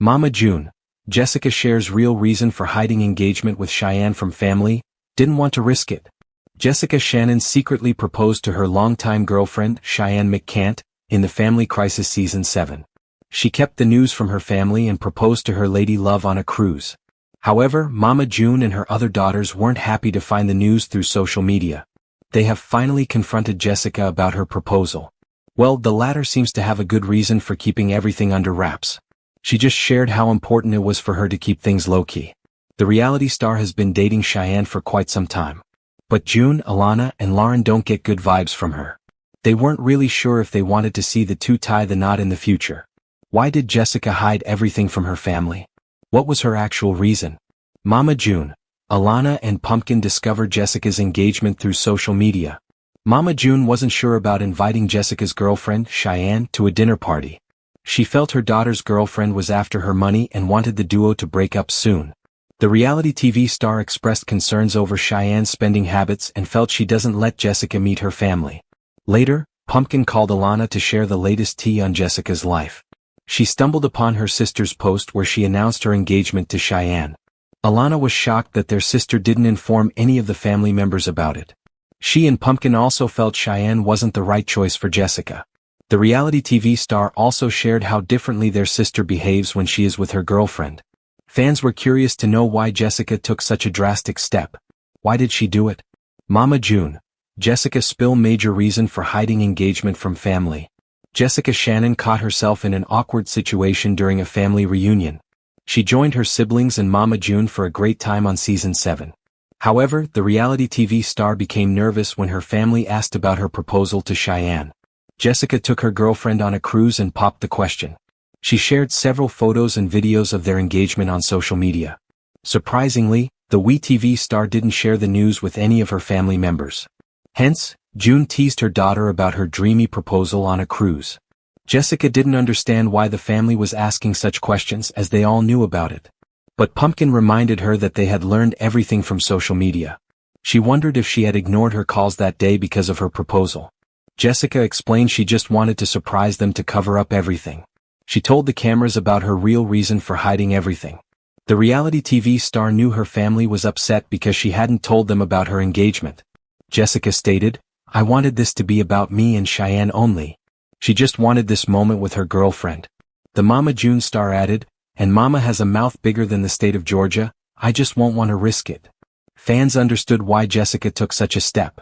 Mama June. Jessica shares real reason for hiding engagement with Cheyenne from family, didn't want to risk it. Jessica Shannon secretly proposed to her longtime girlfriend, Cheyenne McCant, in The Family Crisis Season 7. She kept the news from her family and proposed to her lady love on a cruise. However, Mama June and her other daughters weren't happy to find the news through social media. They have finally confronted Jessica about her proposal. Well, the latter seems to have a good reason for keeping everything under wraps. She just shared how important it was for her to keep things low-key. The reality star has been dating Cheyenne for quite some time. But June, Alana, and Lauren don't get good vibes from her. They weren't really sure if they wanted to see the two tie the knot in the future. Why did Jessica hide everything from her family? What was her actual reason? Mama June. Alana and Pumpkin discovered Jessica's engagement through social media. Mama June wasn't sure about inviting Jessica's girlfriend, Cheyenne, to a dinner party. She felt her daughter's girlfriend was after her money and wanted the duo to break up soon. The reality TV star expressed concerns over Cheyenne's spending habits and felt she doesn't let Jessica meet her family. Later, Pumpkin called Alana to share the latest tea on Jessica's life. She stumbled upon her sister's post where she announced her engagement to Cheyenne. Alana was shocked that their sister didn't inform any of the family members about it. She and Pumpkin also felt Cheyenne wasn't the right choice for Jessica. The reality TV star also shared how differently their sister behaves when she is with her girlfriend. Fans were curious to know why Jessica took such a drastic step. Why did she do it? Mama June. Jessica spill major reason for hiding engagement from family. Jessica Shannon caught herself in an awkward situation during a family reunion. She joined her siblings and Mama June for a great time on Season 7. However, the reality TV star became nervous when her family asked about her proposal to Cheyenne. Jessica took her girlfriend on a cruise and popped the question. She shared several photos and videos of their engagement on social media. Surprisingly, the WeTV star didn't share the news with any of her family members. Hence, June teased her daughter about her dreamy proposal on a cruise. Jessica didn't understand why the family was asking such questions as they all knew about it. But Pumpkin reminded her that they had learned everything from social media. She wondered if she had ignored her calls that day because of her proposal. Jessica explained she just wanted to surprise them to cover up everything. She told the cameras about her real reason for hiding everything. The reality TV star knew her family was upset because she hadn't told them about her engagement. Jessica stated, "I wanted this to be about me and Cheyenne only. She just wanted this moment with her girlfriend." The Mama June star added, "And Mama has a mouth bigger than the state of Georgia, I just won't want to risk it." Fans understood why Jessica took such a step.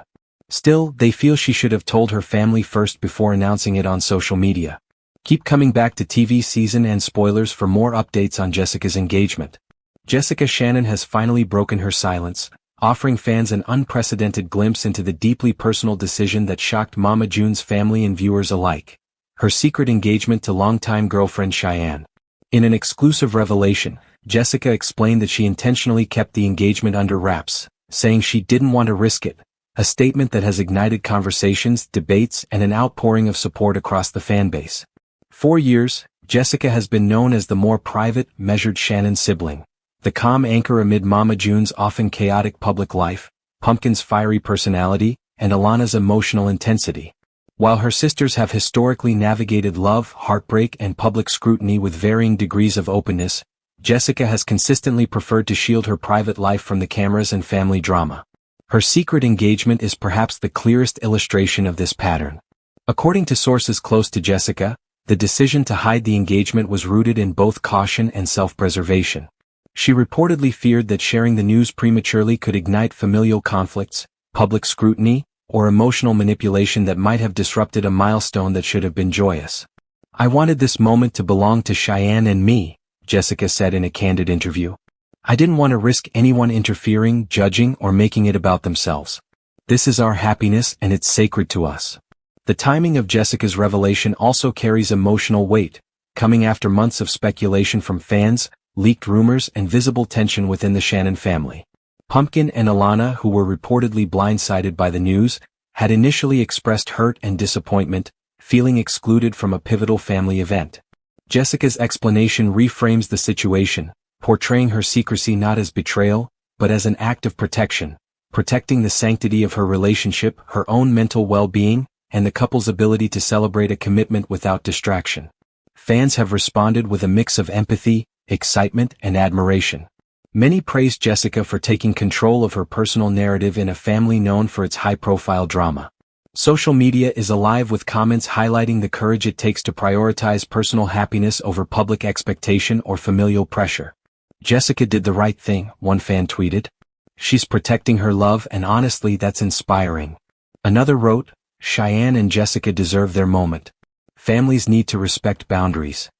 Still, they feel she should have told her family first before announcing it on social media. Keep coming back to TV season and spoilers for more updates on Jessica's engagement. Jessica Shannon has finally broken her silence, offering fans an unprecedented glimpse into the deeply personal decision that shocked Mama June's family and viewers alike. Her secret engagement to longtime girlfriend Cheyenne. In an exclusive revelation, Jessica explained that she intentionally kept the engagement under wraps, saying she didn't want to risk it, a statement that has ignited conversations, debates, and an outpouring of support across the fanbase. For years, Jessica has been known as the more private, measured Shannon sibling. The calm anchor amid Mama June's often chaotic public life, Pumpkin's fiery personality, and Alana's emotional intensity. While her sisters have historically navigated love, heartbreak, and public scrutiny with varying degrees of openness, Jessica has consistently preferred to shield her private life from the cameras and family drama. Her secret engagement is perhaps the clearest illustration of this pattern. According to sources close to Jessica, the decision to hide the engagement was rooted in both caution and self-preservation. She reportedly feared that sharing the news prematurely could ignite familial conflicts, public scrutiny, or emotional manipulation that might have disrupted a milestone that should have been joyous. "I wanted this moment to belong to Cheyenne and me," Jessica said in a candid interview. "I didn't want to risk anyone interfering, judging, or making it about themselves. This is our happiness and it's sacred to us." The timing of Jessica's revelation also carries emotional weight, coming after months of speculation from fans, leaked rumors, and visible tension within the Shannon family. Pumpkin and Alana, who were reportedly blindsided by the news, had initially expressed hurt and disappointment, feeling excluded from a pivotal family event. Jessica's explanation reframes the situation, portraying her secrecy not as betrayal, but as an act of protection, protecting the sanctity of her relationship, her own mental well-being, and the couple's ability to celebrate a commitment without distraction. Fans have responded with a mix of empathy, excitement, and admiration. Many praised Jessica for taking control of her personal narrative in a family known for its high-profile drama. Social media is alive with comments highlighting the courage it takes to prioritize personal happiness over public expectation or familial pressure. "Jessica did the right thing," one fan tweeted. "She's protecting her love, and honestly, that's inspiring." Another wrote, "Cheyenne and Jessica deserve their moment. Families need to respect boundaries."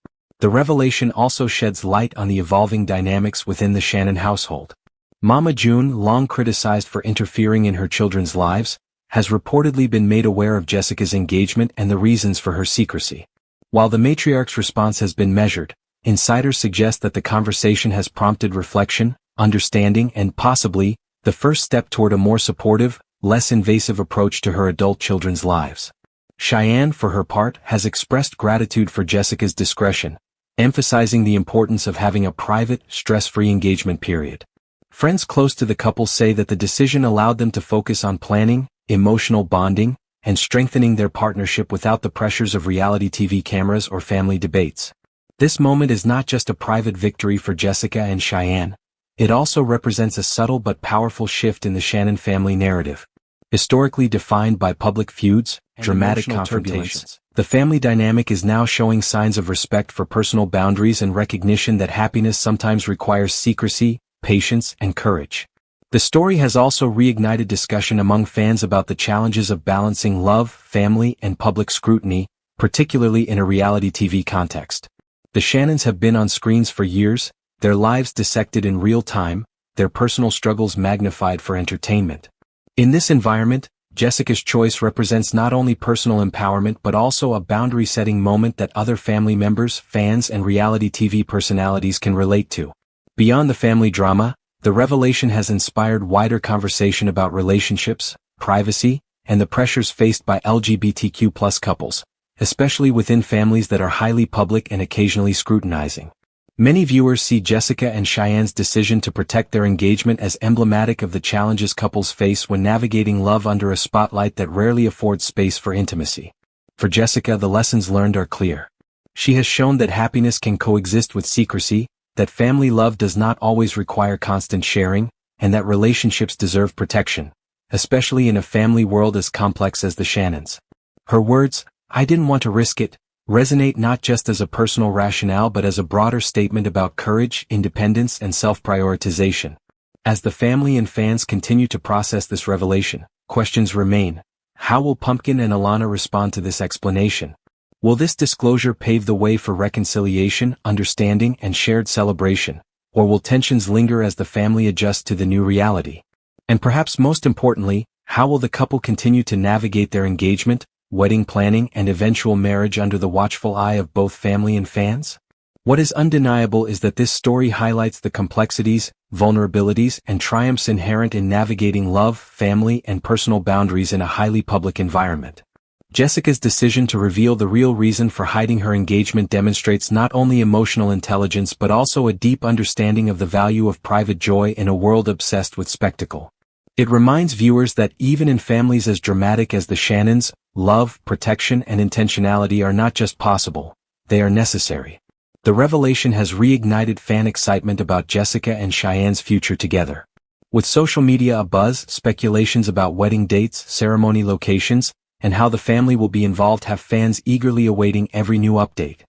The revelation also sheds light on the evolving dynamics within the Shannon household. Mama June, long criticized for interfering in her children's lives, has reportedly been made aware of Jessica's engagement and the reasons for her secrecy. While the matriarch's response has been measured, insiders suggest that the conversation has prompted reflection, understanding, and possibly, the first step toward a more supportive, less invasive approach to her adult children's lives. Cheyenne, for her part, has expressed gratitude for Jessica's discretion, emphasizing the importance of having a private, stress-free engagement period. Friends close to the couple say that the decision allowed them to focus on planning, emotional bonding, and strengthening their partnership without the pressures of reality TV cameras or family debates. This moment is not just a private victory for Jessica and Cheyenne. It also represents a subtle but powerful shift in the Shannon family narrative. Historically defined by public feuds, dramatic confrontations, the family dynamic is now showing signs of respect for personal boundaries and recognition that happiness sometimes requires secrecy, patience, and courage. The story has also reignited discussion among fans about the challenges of balancing love, family, and public scrutiny, particularly in a reality TV context. The Shannons have been on screens for years, their lives dissected in real time, their personal struggles magnified for entertainment. In this environment, Jessica's choice represents not only personal empowerment but also a boundary-setting moment that other family members, fans, and reality TV personalities can relate to. Beyond the family drama, the revelation has inspired wider conversation about relationships, privacy, and the pressures faced by LGBTQ+ couples, especially within families that are highly public and occasionally scrutinizing. Many viewers see Jessica and Cheyenne's decision to protect their engagement as emblematic of the challenges couples face when navigating love under a spotlight that rarely affords space for intimacy. For Jessica, the lessons learned are clear. She has shown that happiness can coexist with secrecy, that family love does not always require constant sharing, and that relationships deserve protection, especially in a family world as complex as the Shannons. Her words, "I didn't want to risk it," resonate not just as a personal rationale but as a broader statement about courage, independence, and self-prioritization. As the family and fans continue to process this revelation, questions remain. How will Pumpkin and Alana respond to this explanation? Will this disclosure pave the way for reconciliation, understanding, and shared celebration, or will tensions linger as the family adjusts to the new reality? And perhaps most importantly, how will the couple continue to navigate their engagement, wedding planning, and eventual marriage under the watchful eye of both family and fans? What is undeniable is that this story highlights the complexities, vulnerabilities, and triumphs inherent in navigating love, family, and personal boundaries in a highly public environment. Jessica's decision to reveal the real reason for hiding her engagement demonstrates not only emotional intelligence but also a deep understanding of the value of private joy in a world obsessed with spectacle. It reminds viewers that even in families as dramatic as the Shannons, love, protection, and intentionality are not just possible, they are necessary. The revelation has reignited fan excitement about Jessica and Cheyenne's future together. With social media abuzz, speculations about wedding dates, ceremony locations, and how the family will be involved have fans eagerly awaiting every new update.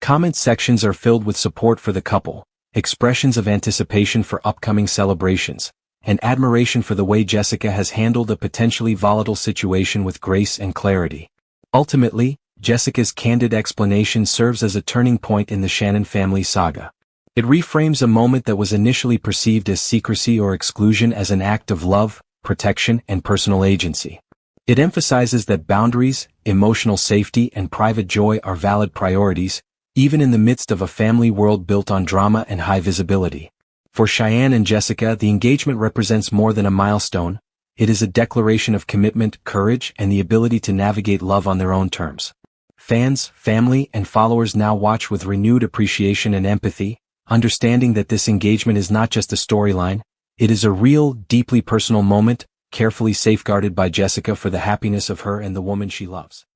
Comment sections are filled with support for the couple, expressions of anticipation for upcoming celebrations, and admiration for the way Jessica has handled a potentially volatile situation with grace and clarity. Ultimately, Jessica's candid explanation serves as a turning point in the Shannon family saga. It reframes a moment that was initially perceived as secrecy or exclusion as an act of love, protection, and personal agency. It emphasizes that boundaries, emotional safety, and private joy are valid priorities, even in the midst of a family world built on drama and high visibility. For Cheyenne and Jessica, the engagement represents more than a milestone. It is a declaration of commitment, courage, and the ability to navigate love on their own terms. Fans, family, and followers now watch with renewed appreciation and empathy, understanding that this engagement is not just a storyline, it is a real, deeply personal moment, carefully safeguarded by Jessica for the happiness of her and the woman she loves.